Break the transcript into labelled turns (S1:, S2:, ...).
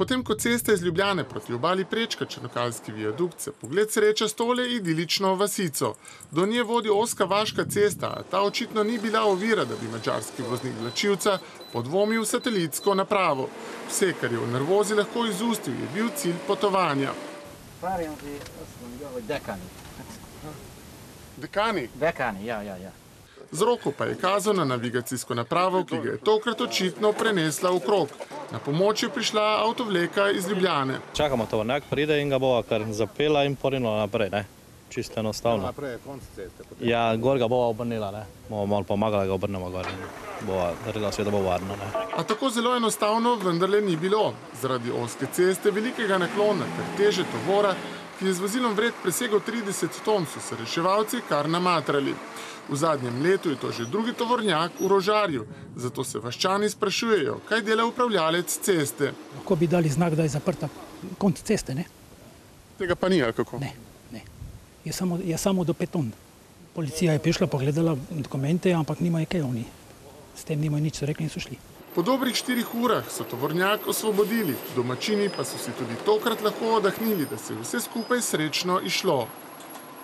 S1: Potem, ko cesta iz Ljubljane proti obali prečka Črnokalski viadukt, se pogled sreča s tole idilično vasico. Do nje vodi ozka vaška cesta, a ta očitno ni bila ovira, da bi madžarski voznik vlačilca podvomil satelitsko napravo. Vse, kar je v nervozi lahko izustil, je bil cilj potovanja. Dekani?
S2: Dekani, ja.
S1: Z roko pa je kazal na navigacijsko napravo, ki ga je tokrat očitno prenesla v krog. Na pomoč je prišla avtovleka iz Ljubljane.
S3: Čakamo tovornjak, pride in ga bova kar zapela in porinila naprej, ne? Čisto enostavno.
S4: Naprej je konc ceste.
S3: Ja, gor ga bova obrnila, ne? Bomo malo pomagali, ga obrnemo gor in bova naredila vse, da bo varno, ne?
S1: A tako zelo enostavno vendarle ni bilo. Zaradi ozke ceste, velikega naklona ter teže tovora, ki je z vozilom vred presegel 30 ton, so se reševalci kar namatrali. V zadnjem letu je to že drugi tovornjak v Rožarju, zato se vaščani sprašujejo, kaj dela upravljalec ceste.
S5: Lahko bi dali znak, da je zaprta konec ceste, ne?
S1: Tega pa ni, ali kako?
S5: Ne. Je samo do 5 ton. Policija je prišla, pogledala dokumente, ampak nimajo kaj oni. S tem nimajo nič, so rekli in so šli.
S1: Po dobrih 4 urah so tovornjak osvobodili, domačini pa so si tudi tokrat lahko oddahnili, da se je vse skupaj srečno izšlo.